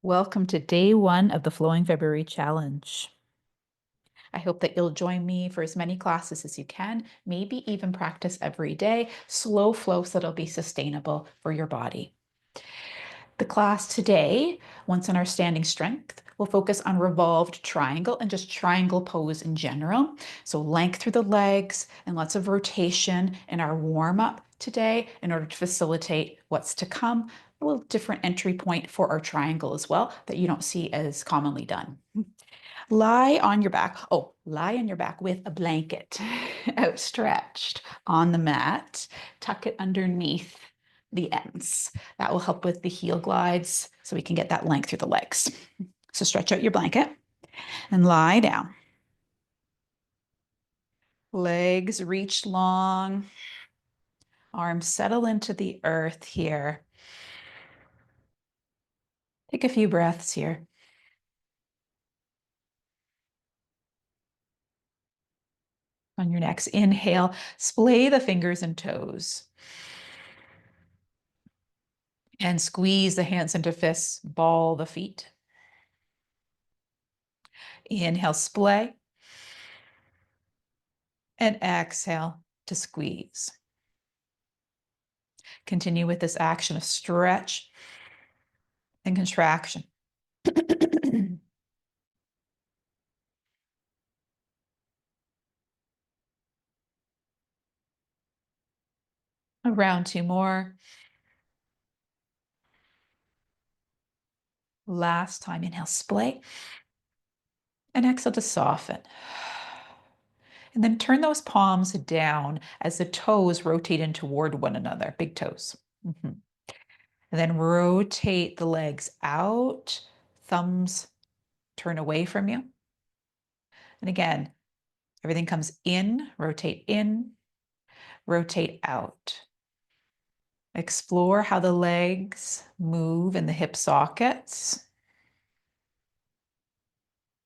Welcome to day 1 of the Flowing February Challenge. I hope that you'll join me for as many classes as you can, maybe even practice every day, slow flow so that'll be sustainable for your body. The class today, once in our standing strength, will focus on revolved triangle and just triangle pose in general. So length through the legs and lots of rotation in our warm up today in order to facilitate what's to come. A little different entry point for our triangle as well that you don't see as commonly done. Lie on your back. Oh, lie on your back with a blanket outstretched on the mat. Tuck it underneath the ends. That will help with the heel glides so we can get that length through the legs. So stretch out your blanket and lie down. Legs reach long. Arms settle into the earth here. Take a few breaths here. On your next inhale, splay the fingers and toes. And squeeze the hands into fists, ball the feet. Inhale, splay. And exhale to squeeze. Continue with this action of stretch and contraction. Around 2 more. Last time, inhale, splay. And exhale to soften. And then turn those palms down as the toes rotate in toward one another, big toes. And then rotate the legs out, thumbs turn away from you. And again, everything comes in, rotate out. Explore how the legs move in the hip sockets,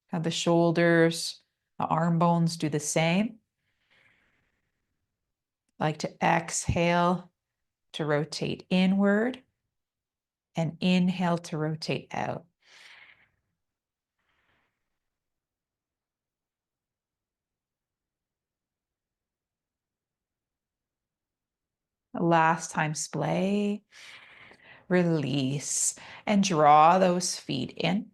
how the shoulders, the arm bones do the same. Like to exhale to rotate inward and inhale to rotate out. Last time, splay, release, and draw those feet in.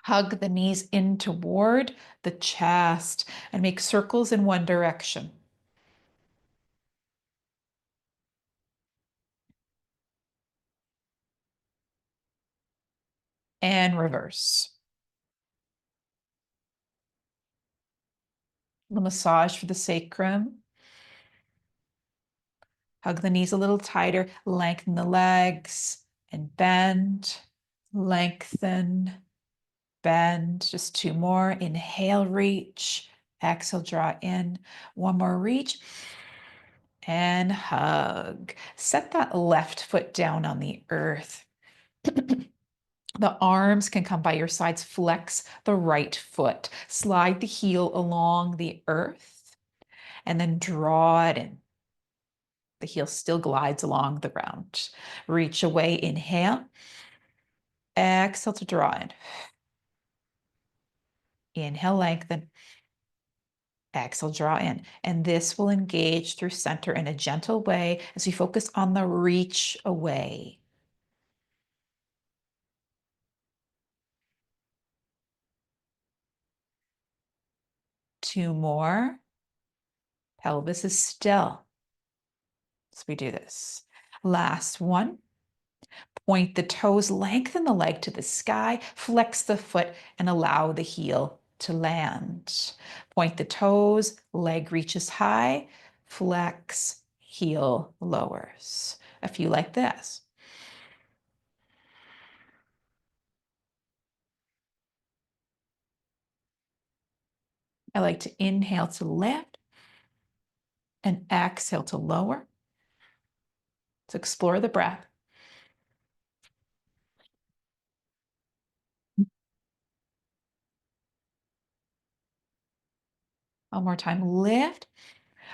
Hug the knees in toward the chest and make circles in one direction. And reverse. The massage for the sacrum. Hug the knees a little tighter, lengthen the legs and bend, lengthen, bend. Just 2 more. Inhale, reach. Exhale, draw in. 1 more, reach. And hug. Set that left foot down on the earth. The arms can come by your sides. Flex the right foot. Slide the heel along the earth and then draw it in. The heel still glides along the ground. Reach away, inhale. Exhale to draw in. Inhale, lengthen. Exhale, draw in. And this will engage through center in a gentle way as we focus on the reach away. Two more. Pelvis is still as we do this. Last one. Point the toes, lengthen the leg to the sky, flex the foot, and allow the heel to land. Point the toes, leg reaches high, flex, heel lowers. A few like this. I like to inhale to lift and exhale to lower. To explore the breath. One more time, lift,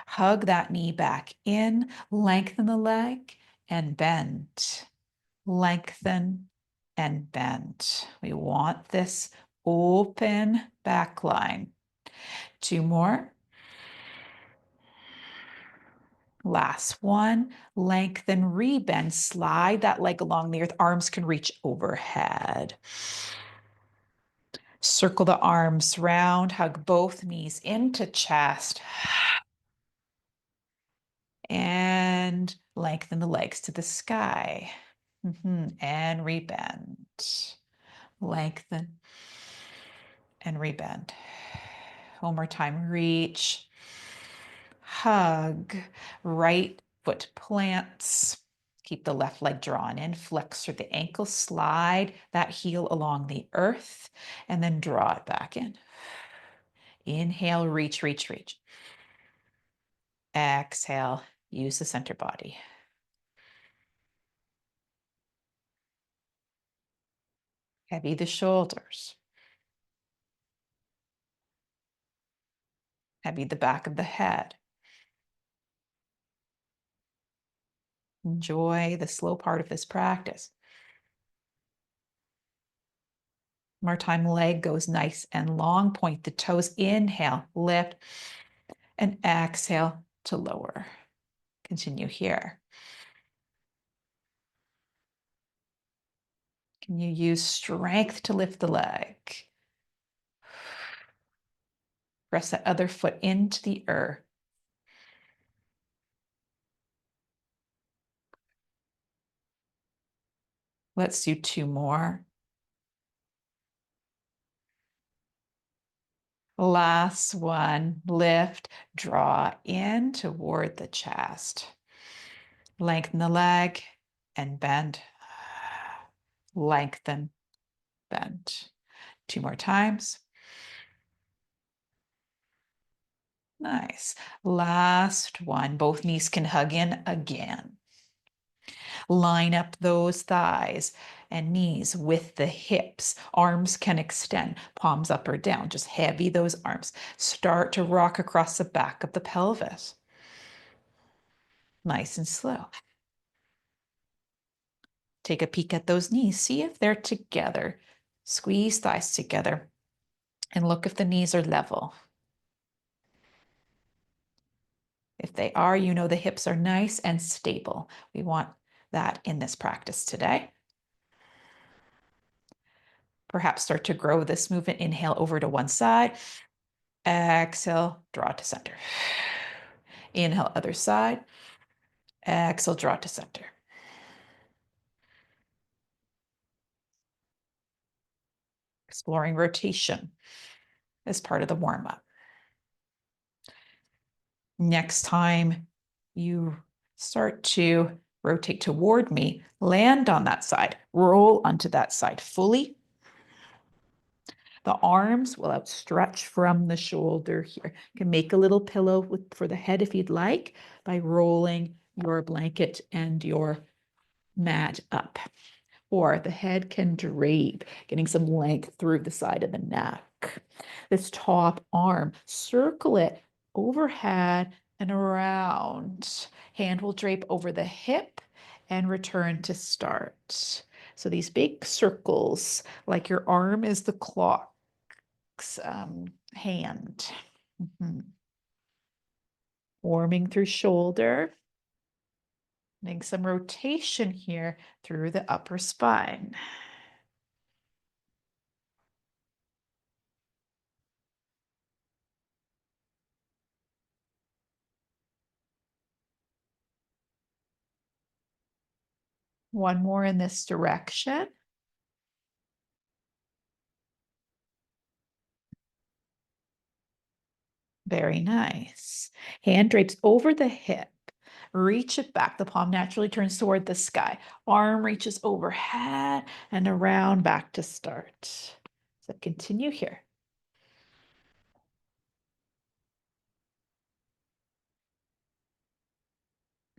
hug that knee back in, lengthen the leg and bend. Lengthen and bend. We want this open back line. 2 more. Last one, lengthen, rebend, slide that leg along the earth. Arms can reach overhead. Circle the arms round, hug both knees into chest. And lengthen the legs to the sky. And rebend. Lengthen and rebend. One more time, reach, hug, right foot plants. Keep the left leg drawn in, flex through the ankle, slide that heel along the earth, and then draw it back in. Inhale, reach, reach, reach. Exhale, use the center body. Heavy the shoulders. Heavy the back of the head. Enjoy the slow part of this practice. More time, leg goes nice and long. Point the toes. Inhale, lift, and exhale to lower. Continue here. Can you use strength to lift the leg? Press that other foot into the earth. Let's do 2 more. Last one, lift, draw in toward the chest. Lengthen the leg and bend. Lengthen, bend. 2 more times. Nice. Last one, both knees can hug in again. Line up those thighs and knees with the hips. Arms can extend, palms up or down. Just heavy those arms. Start to rock across the back of the pelvis. Nice and slow. Take a peek at those knees. See if they're together. Squeeze thighs together and look if the knees are level. If they are, you know the hips are nice and stable. We want that in this practice today. Perhaps start to grow this movement. Inhale over to one side. Exhale, draw to center. Inhale, other side. Exhale, draw to center. Exploring rotation as part of the warm-up. Next time you start to rotate toward me, land on that side, roll onto that side fully. The arms will outstretch from the shoulder here. You can make a little pillow for the head if you'd like by rolling your blanket and your mat up. Or the head can drape, getting some length through the side of the neck. This top arm, circle it overhead and around. Hand will drape over the hip and return to start. So these big circles, like your arm is the clock's hand. Warming through shoulder. Make some rotation here through the upper spine. One more in this direction. Very nice. Hand drapes over the hip. Reach it back. The palm naturally turns toward the sky. Arm reaches overhead and around back to start. So continue here.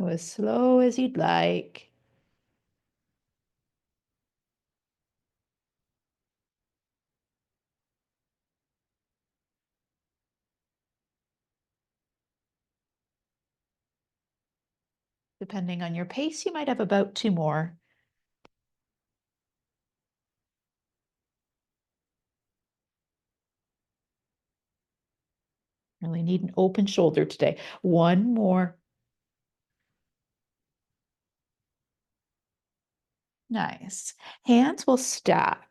Go as slow as you'd like. Depending on your pace, you might have about 2 more. Really need an open shoulder today. One more. Nice. Hands will stack.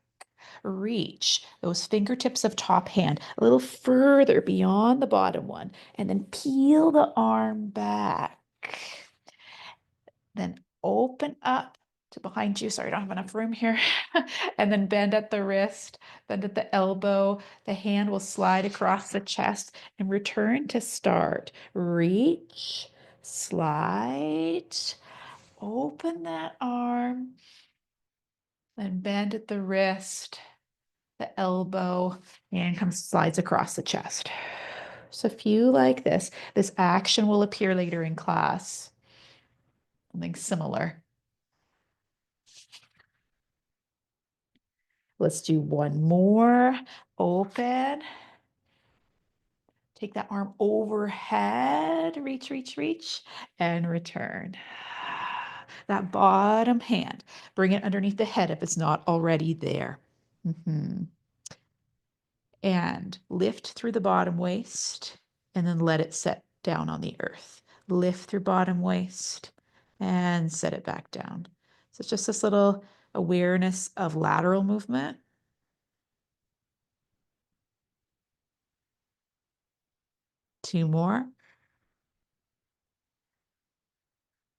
Reach those fingertips of top hand a little further beyond the bottom one, and then peel the arm back. Then open up to behind you. Sorry, I don't have enough room here. And then bend at the wrist, bend at the elbow. The hand will slide across the chest and return to start. Reach, slide, open that arm, then bend at the wrist, the elbow, and slides across the chest. So if you like this action will appear later in class. Something similar. Let's do one more. Open. Take that arm overhead. Reach, reach, reach, and return. That bottom hand, bring it underneath the head if it's not already there. And lift through the bottom waist and then let it set down on the earth. Lift through bottom waist and set it back down. So it's just this little awareness of lateral movement. Two more.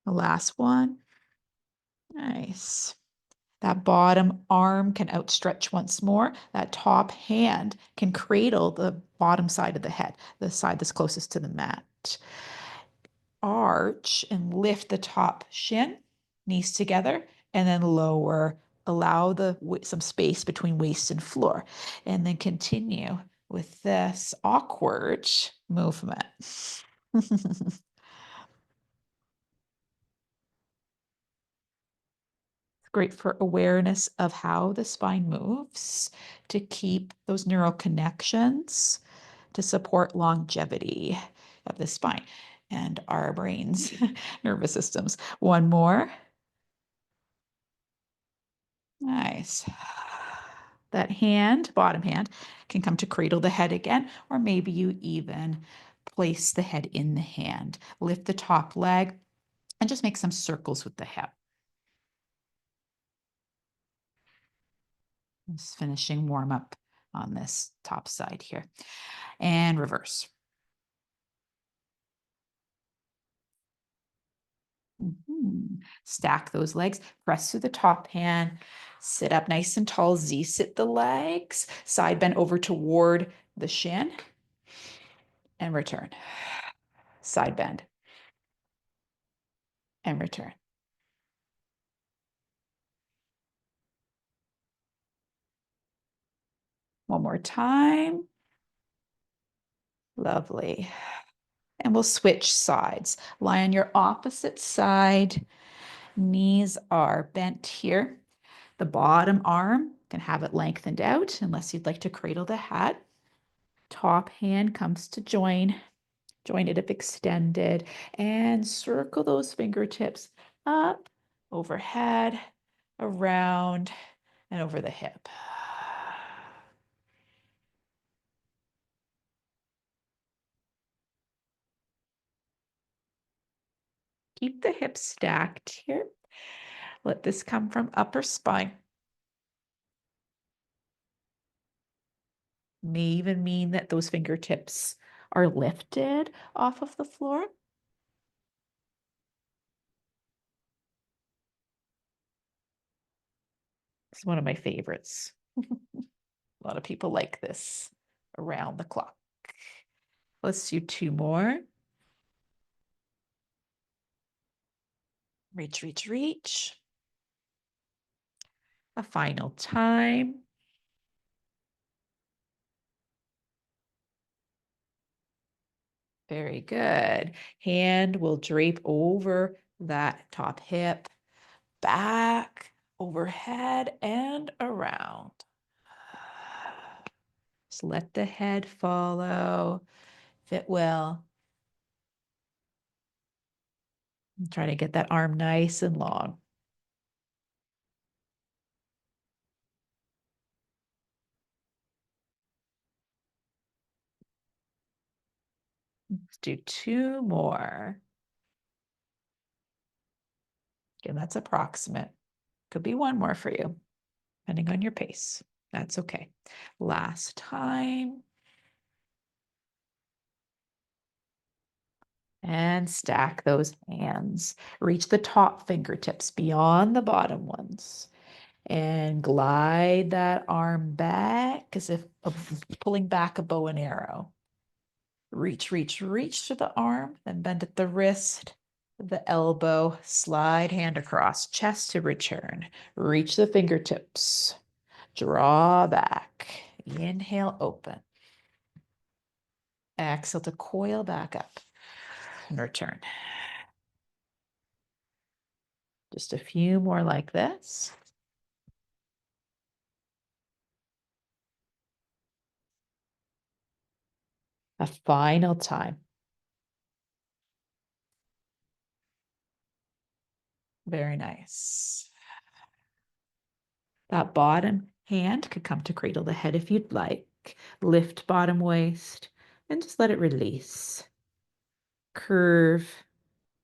The last one. Nice. That bottom arm can outstretch once more. That top hand can cradle the bottom side of the head, the side that's closest to the mat. Arch and lift the top shin, knees together, and then lower. Allow some space between waist and floor. And then continue with this awkward movement. Great for awareness of how the spine moves to keep those neural connections to support longevity of the spine and our brains, nervous systems. One more. Nice. That hand, bottom hand, can come to cradle the head again, or maybe you even place the head in the hand. Lift the top leg and just make some circles with the hip. Just finishing warm up on this top side here. And reverse. Stack those legs, press through the top hand, sit up nice and tall, Z-sit the legs, side bend over toward the shin, and return. Side bend, and return. One more time. Lovely. And we'll switch sides. Lie on your opposite side. Knees are bent here. The bottom arm can have it lengthened out unless you'd like to cradle the hat. Top hand comes to join it if extended, and circle those fingertips up, overhead, around, and over the hip. Keep the hips stacked here. Let this come from upper spine. May even mean that those fingertips are lifted off of the floor. It's one of my favorites. A lot of people like this around the clock. Let's do two more. Reach, reach, reach. A final time. Very good. Hand will drape over that top hip, back, overhead, and around. Just let the head follow, if it will. Try to get that arm nice and long. Let's do 2 more. Again, that's approximate. Could be 1 more for you, depending on your pace. That's okay. Last time. And stack those hands. Reach the top fingertips beyond the bottom ones. And glide that arm back as if pulling back a bow and arrow. Reach, reach, reach to the arm, then bend at the wrist, the elbow, slide hand across, chest to return. Reach the fingertips. Draw back. Inhale, open. Exhale to coil back up and return. Just a few more like this. A final time. Very nice. That bottom hand could come to cradle the head if you'd like. Lift bottom waist and just let it release. Curve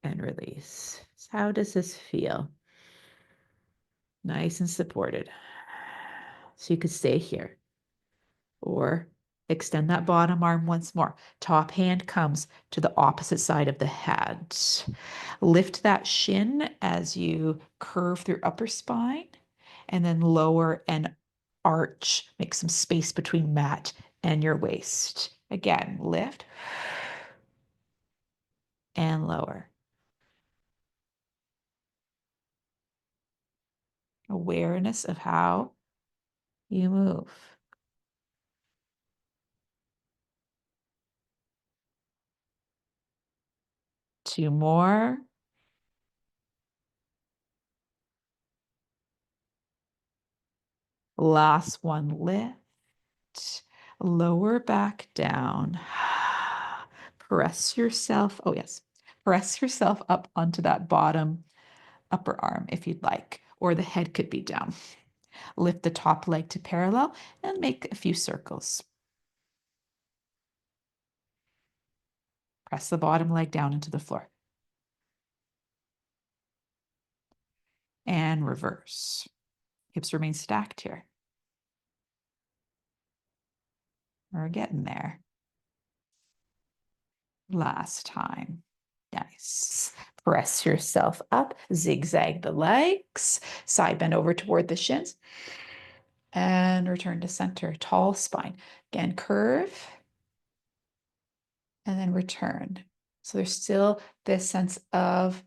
and release. So how does this feel? Nice and supported. So you could stay here or extend that bottom arm once more. Top hand comes to the opposite side of the head. Lift that shin as you curve through upper spine and then lower and arch. Make some space between mat and your waist. Again, lift and lower. Awareness of how you move. Two more. Last one, lift, lower back down. Press yourself, oh yes, press yourself up onto that bottom upper arm if you'd like, or the head could be down. Lift the top leg to parallel and make a few circles. Press the bottom leg down into the floor. And reverse. Hips remain stacked here. We're getting there. Last time. Nice. Press yourself up, zigzag the legs, side bend over toward the shins, and return to center. Tall spine. Again, curve, and then return. So there's still this sense of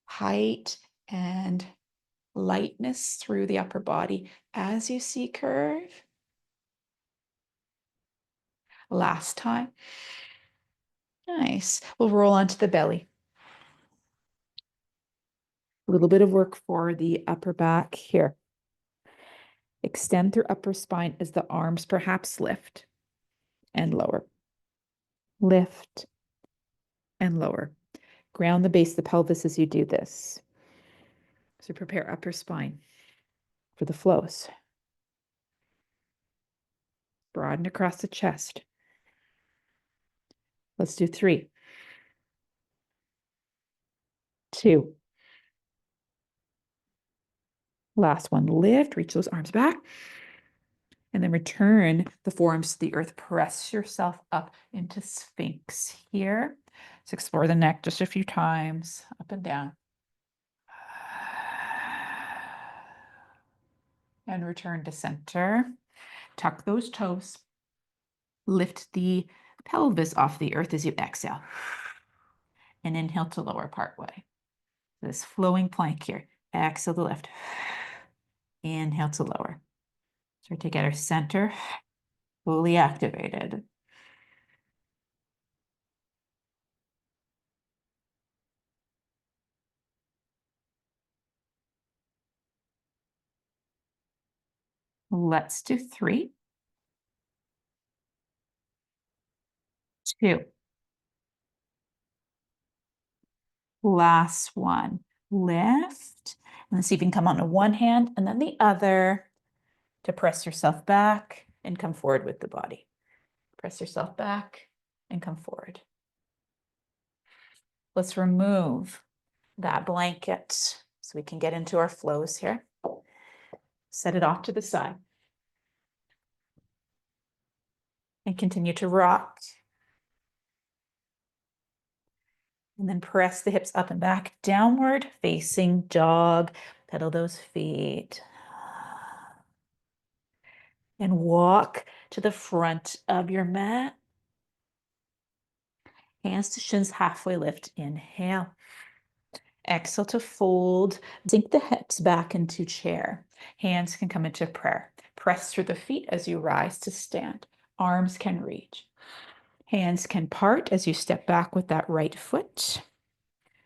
height and lightness through the upper body as you see curve. Last time. Nice. We'll roll onto the belly. A little bit of work for the upper back here. Extend through upper spine as the arms perhaps lift and lower. Lift and lower. Ground the base of the pelvis as you do this. So prepare upper spine for the flows. Broaden across the chest. Let's do 3, 2. Last one, lift, reach those arms back. And then return the forearms to the earth. Press yourself up into Sphinx here. Let's explore the neck just a few times, up and down. And return to center. Tuck those toes. Lift the pelvis off the earth as you exhale. And inhale to lower partway. This flowing plank here. Exhale to lift. Inhale to lower. Start to get our center fully activated. Let's do 3, 2. Last one. Lift. And then see if you can come onto one hand and then the other to press yourself back and come forward with the body. Press yourself back and come forward. Let's remove that blanket so we can get into our flows here. Set it off to the side. And continue to rock. And then press the hips up and back, downward facing dog. Pedal those feet. And walk to the front of your mat. Hands to shins, halfway lift. Inhale. Exhale to fold. Sink the hips back into chair. Hands can come into prayer. Press through the feet as you rise to stand. Arms can reach. Hands can part as you step back with that right foot.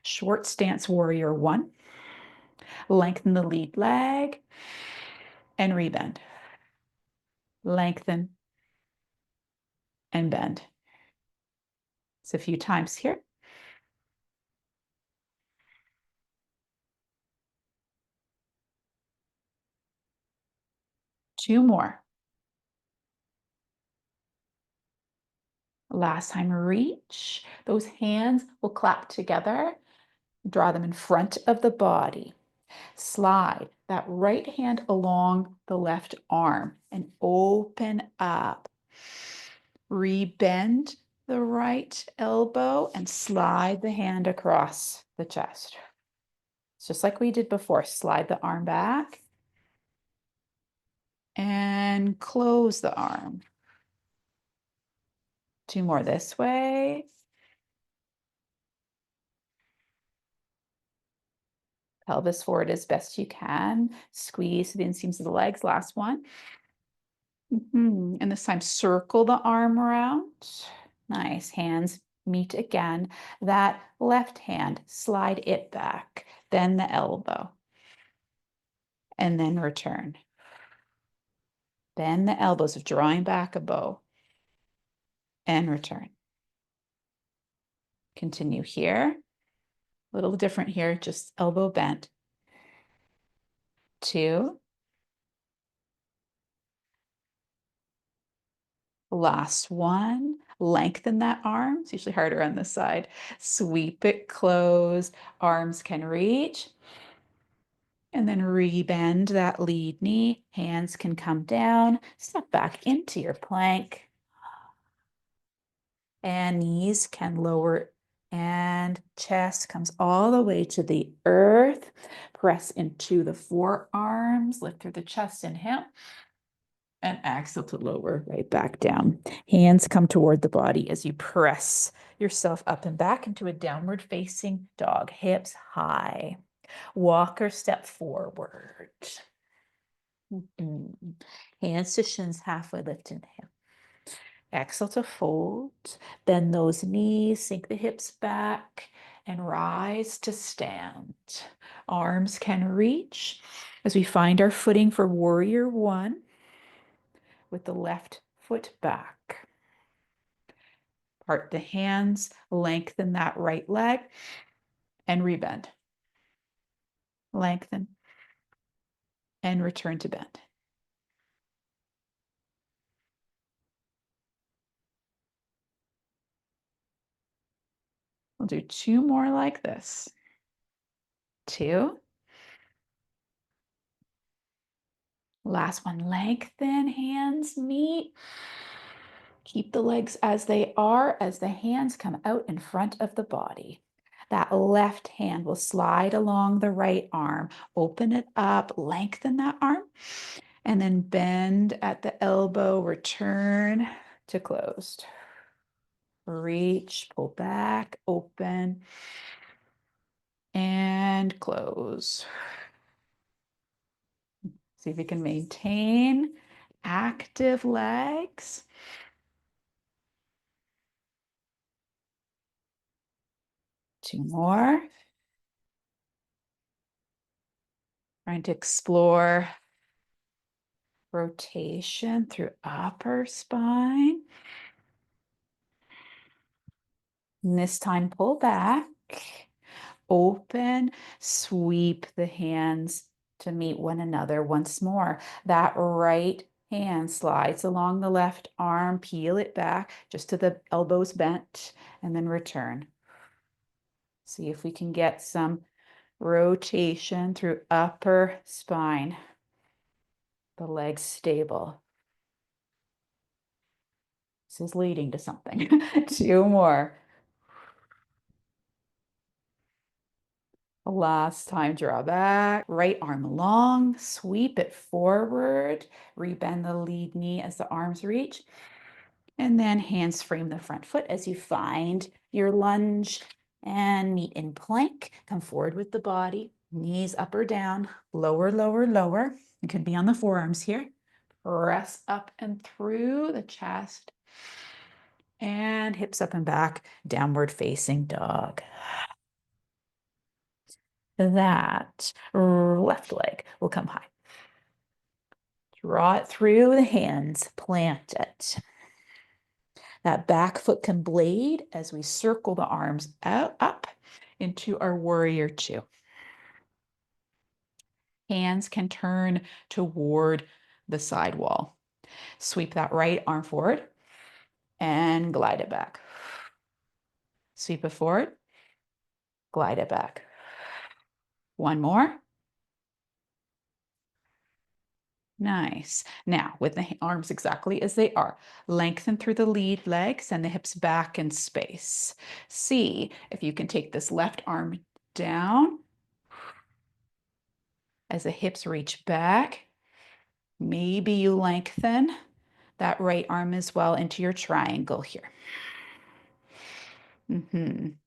Short stance warrior one. Lengthen the lead leg and rebend. Lengthen and bend. It's a few times here. Two more. Last time, reach. Those hands will clap together. Draw them in front of the body. Slide that right hand along the left arm and open up. Rebend the right elbow and slide the hand across the chest. It's just like we did before. Slide the arm back and close the arm. Two more this way. Pelvis forward as best you can. Squeeze the inseams of the legs. Last one. And this time, circle the arm around. Nice. Hands meet again. That left hand, slide it back. Then the elbow. And then return. Bend the elbows of drawing back a bow. And return. Continue here. A little different here, just elbow bent. Two. Last one. Lengthen that arm. It's usually harder on this side. Sweep it closed. Arms can reach. And then rebend that lead knee. Hands can come down. Step back into your plank. And knees can lower. And chest comes all the way to the earth. Press into the forearms. Lift through the chest. Inhale. And exhale to lower right back down. Hands come toward the body as you press yourself up and back into a downward facing dog. Hips high. Walk or step forward. Hands to shins, halfway lift. Inhale. Exhale to fold. Bend those knees, sink the hips back, and rise to stand. Arms can reach as we find our footing for warrior one. With the left foot back. Part the hands, lengthen that right leg, and rebend. Lengthen, and return to bend. We'll do two more like this. Two. Last one, lengthen, hands meet. Keep the legs as they are as the hands come out in front of the body. That left hand will slide along the right arm. Open it up, lengthen that arm, and then bend at the elbow, return to closed. Reach, pull back, open, and close. See if you can maintain active legs. Two more. Trying to explore rotation through upper spine. And this time, pull back, open, sweep the hands to meet one another once more. That right hand slides along the left arm, peel it back just to the elbows bent, and then return. See if we can get some rotation through upper spine. The legs stable. This is leading to something. 2 more. Last time, draw back, right arm long, sweep it forward, rebend the lead knee as the arms reach, and then hands frame the front foot as you find your lunge and meet in plank. Come forward with the body, knees up or down, lower, lower, lower. You could be on the forearms here. Press up and through the chest and hips up and back, downward facing dog. That left leg will come high. Draw it through the hands, plant it. That back foot can blade as we circle the arms out, up into our warrior 2. Hands can turn toward the side wall. Sweep that right arm forward and glide it back. Sweep it forward, glide it back. One more. Nice. Now, with the arms exactly as they are, lengthen through the lead leg, send the hips back in space. See if you can take this left arm down as the hips reach back. Maybe you lengthen that right arm as well into your triangle here. Can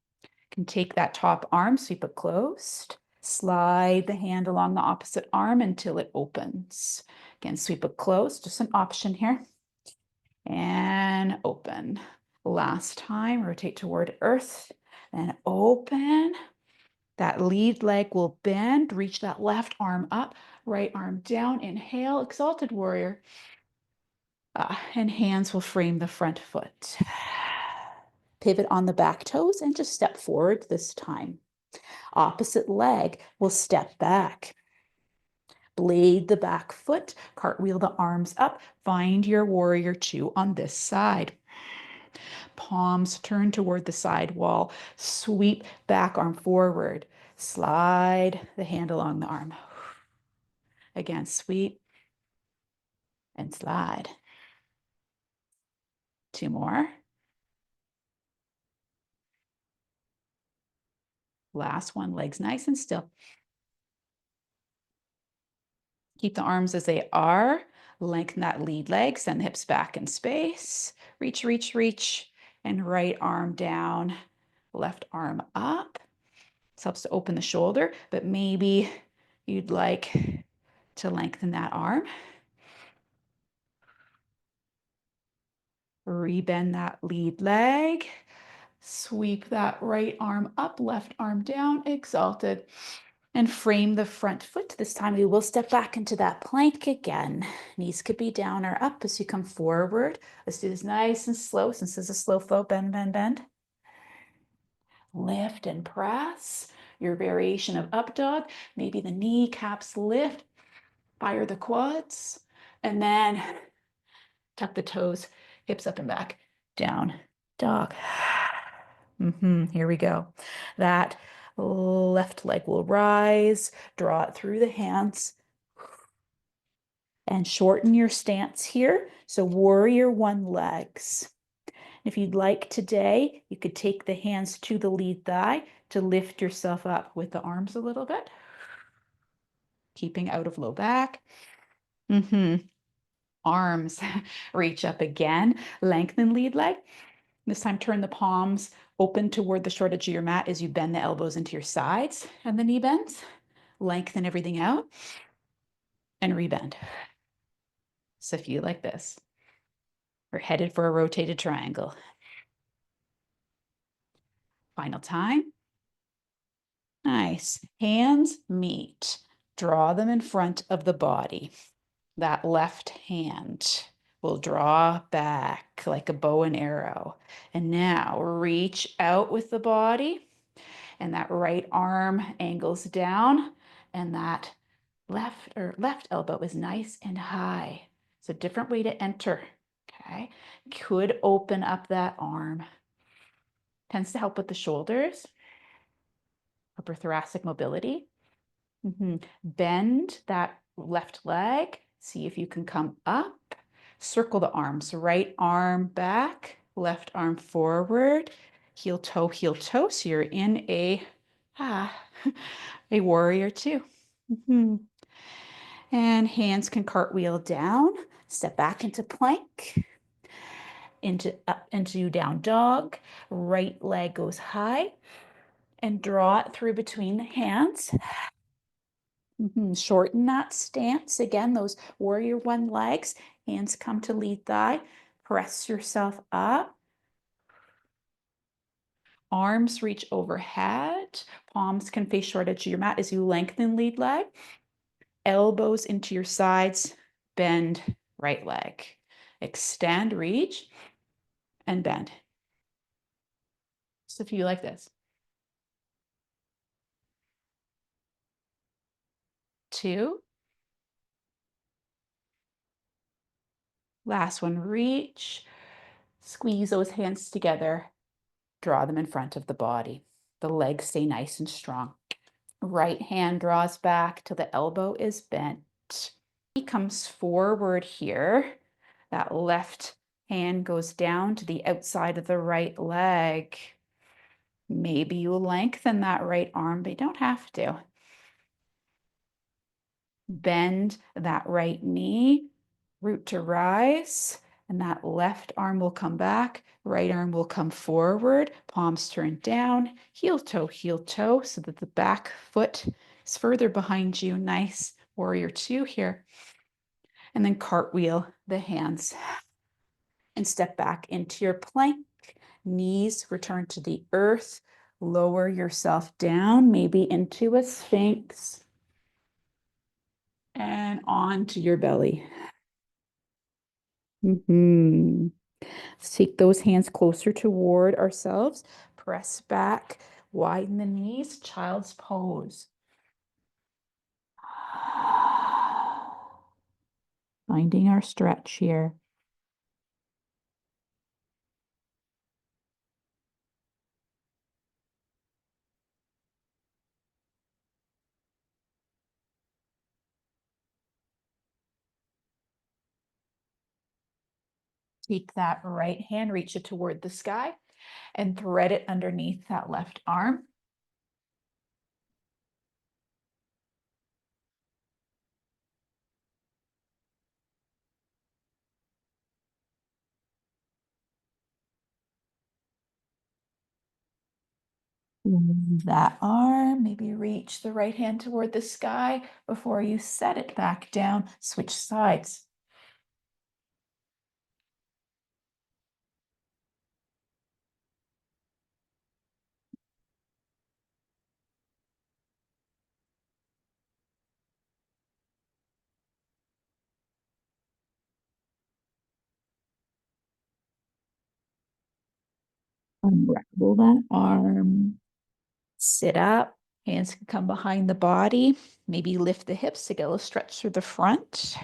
take that top arm, sweep it closed. Slide the hand along the opposite arm until it opens. Again, sweep it closed, just an option here. And open. Last time, rotate toward earth, then open. That lead leg will bend, reach that left arm up, right arm down, inhale, exalted warrior. And hands will frame the front foot. Pivot on the back toes and just step forward this time. Opposite leg will step back. Blade the back foot, cartwheel the arms up, find your warrior 2 on this side. Palms turn toward the side wall, sweep back arm forward, slide the hand along the arm. Again, sweep and slide. 2 more. Last one, legs nice and still. Keep the arms as they are. Lengthen that lead leg, send the hips back in space. Reach, reach, reach, and right arm down, left arm up. This helps to open the shoulder, but maybe you'd like to lengthen that arm. Rebend that lead leg. Sweep that right arm up, left arm down, exalted. And frame the front foot. This time we will step back into that plank again. Knees could be down or up as you come forward. Let's do this nice and slow since this is a slow flow. Bend, bend, bend. Lift and press. Your variation of up dog. Maybe the kneecaps lift. Fire the quads. And then tuck the toes, hips up and back. Down dog. Here we go. That left leg will rise, draw it through the hands, and shorten your stance here. So warrior 1 legs. If you'd like today, you could take the hands to the lead thigh to lift yourself up with the arms a little bit, keeping out of low back. Arms reach up again, lengthen lead leg. This time turn the palms open toward the short edge of your mat as you bend the elbows into your sides and the knee bends. Lengthen everything out and rebend. So if you like this, we're headed for a rotated triangle. Final time. Nice. Hands meet. Draw them in front of the body. That left hand will draw back like a bow and arrow. And now reach out with the body, and that right arm angles down, and that left elbow is nice and high. It's a different way to enter. Okay. Could open up that arm. Tends to help with the shoulders. upper thoracic mobility. Bend that left leg. See if you can come up. Circle the arms. Right arm back, left arm forward. Heel toe, heel toe. So you're in a warrior two. And hands can cartwheel down. Step back into plank. Up into down dog. Right leg goes high. And draw it through between the hands. Shorten that stance. Again, those warrior one legs. Hands come to lead thigh. Press yourself up. Arms reach overhead. Palms can face short edge of your mat as you lengthen lead leg. Elbows into your sides. Bend right leg. Extend, reach, and bend. So if you like this. 2. Last one, reach. Squeeze those hands together. Draw them in front of the body. The legs stay nice and strong. Right hand draws back till the elbow is bent. He comes forward here. That left hand goes down to the outside of the right leg. Maybe you lengthen that right arm, but you don't have to. Bend that right knee, root to rise, and that left arm will come back, right arm will come forward, palms turn down, heel toe, so that the back foot is further behind you. Nice warrior two here. And then cartwheel the hands and step back into your plank. Knees return to the earth. Lower yourself down, maybe into a sphinx. And onto your belly. Let's take those hands closer toward ourselves. Press back, widen the knees, child's pose. Finding our stretch here. Take that right hand, reach it toward the sky, and thread it underneath that left arm. That arm, maybe reach the right hand toward the sky before you set it back down. Switch sides. Unravel that arm. Sit up. Hands can come behind the body. Maybe lift the hips to get a little stretch through the front.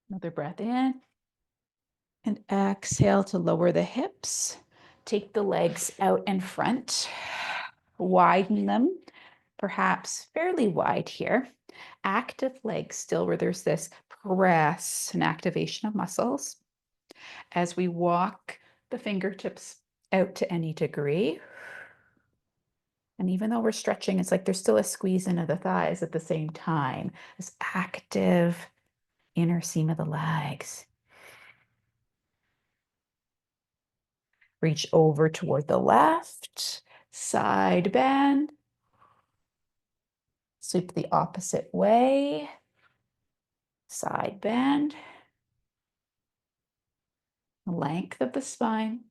Another breath in. And exhale to lower the hips. Take the legs out in front. Widen them, perhaps fairly wide here. Active legs still where there's this press and activation of muscles. As we walk the fingertips out to any degree. And even though we're stretching, it's like there's still a squeeze into the thighs at the same time. This active inner seam of the legs. Reach over toward the left, side bend. Sweep the opposite way, side bend. Length of the spine.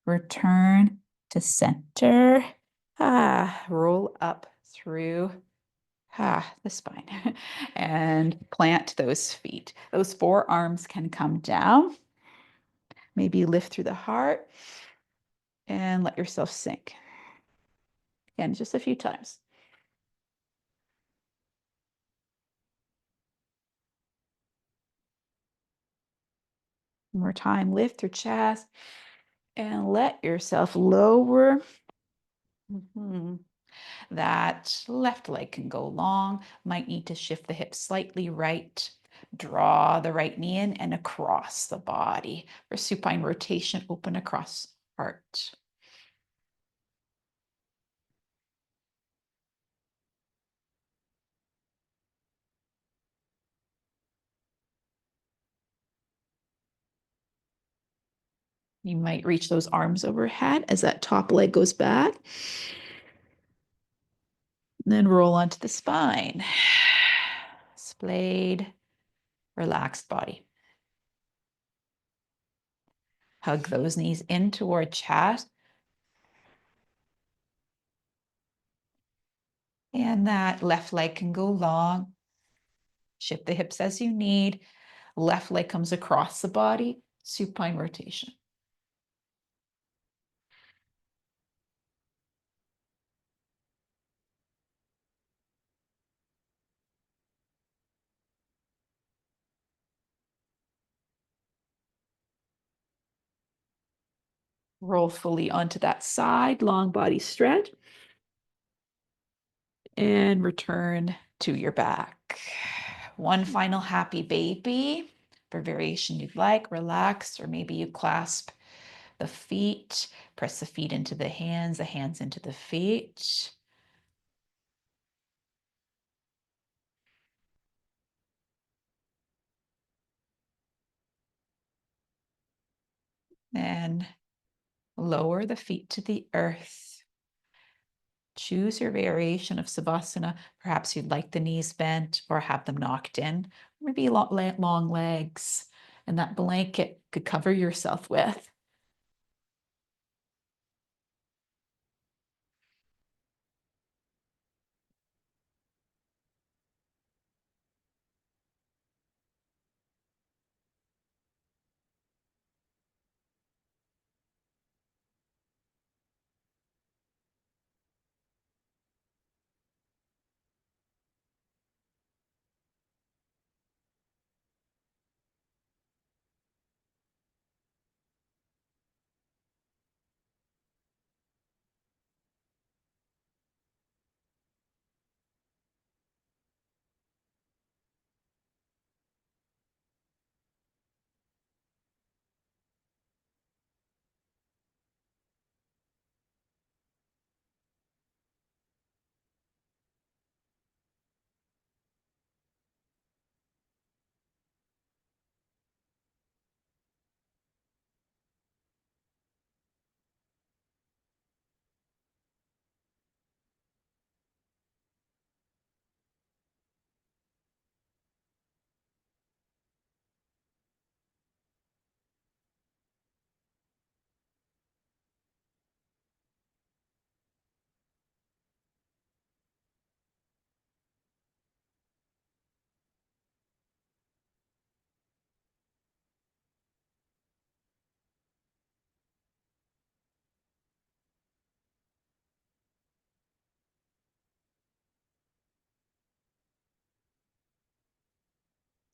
Return to center. Roll up through the spine and plant those feet. Those forearms can come down. Maybe lift through the heart and let yourself sink. And just a few times. One more time, lift your chest and let yourself lower. That left leg can go long. Might need to shift the hips slightly right. Draw the right knee in and across the body. For supine rotation, open across heart. You might reach those arms overhead as that top leg goes back. Then roll onto the spine. Splayed, relaxed body. Hug those knees in toward chest. And that left leg can go long. Shift the hips as you need. Left leg comes across the body, supine rotation. Roll fully onto that side, long body stretch. And return to your back. One final happy baby. For variation you'd like, relax, or maybe you clasp the feet, press the feet into the hands into the feet. And lower the feet to the earth. Choose your variation of Savasana. Perhaps you'd like the knees bent or have them knocked in. Maybe long legs, and that blanket could cover yourself with.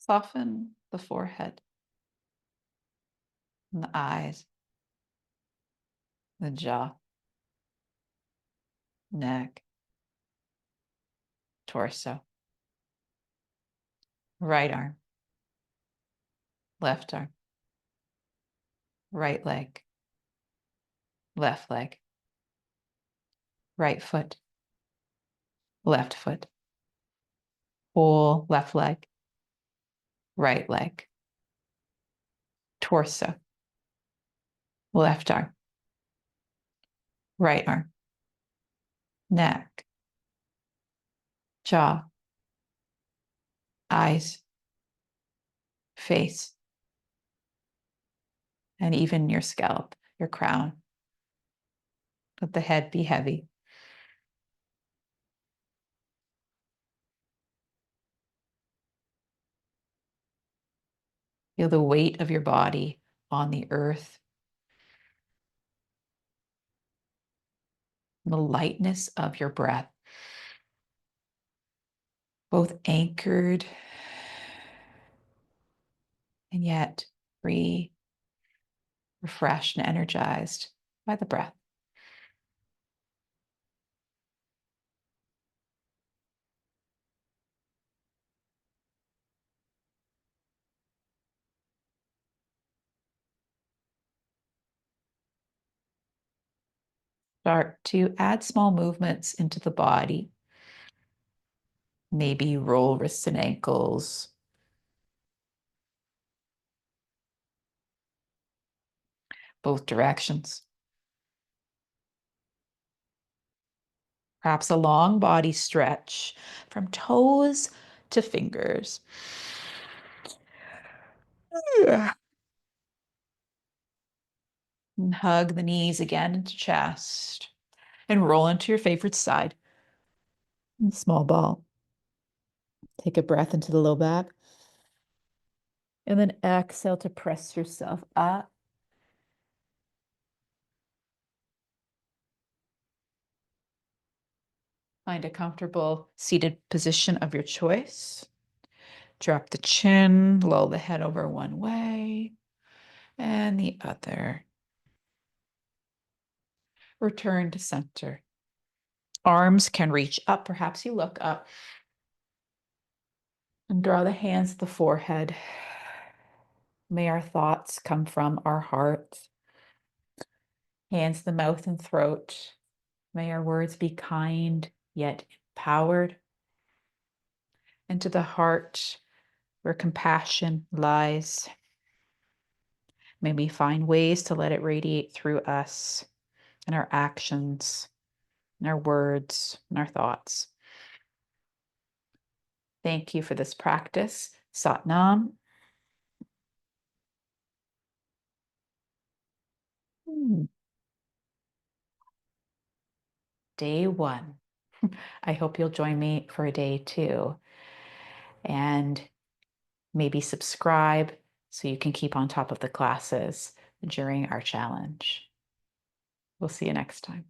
Soften the forehead, and the eyes, the jaw, neck, torso. Right arm, left arm, right leg, left leg, right foot, left foot, whole left leg, right leg, torso, left arm, right arm, neck, jaw, eyes, face, and even your scalp, your crown. Let the head be heavy. Feel the weight of your body on the earth, the lightness of your breath, both anchored and yet free refreshed and energized by the breath. Start to add small movements into the body. Maybe roll wrists and ankles. Both directions. Perhaps a long body stretch from toes to fingers. And hug the knees again into chest and roll into your favorite side. And small ball. Take a breath into the low back. And then exhale to press yourself up. Find a comfortable seated position of your choice. Drop the chin, lull the head over one way and the other. Return to center. Arms can reach up. Perhaps you look up and draw the hands to the forehead. May our thoughts come from our heart. Hands to the mouth and throat. May our words be kind yet empowered. And to the heart where compassion lies. May we find ways to let it radiate through us in our actions, in our words, in our thoughts. Thank you for this practice. Sat Nam. Day 1. I hope you'll join me for day 2. And maybe subscribe so you can keep on top of the classes during our challenge. We'll see you next time.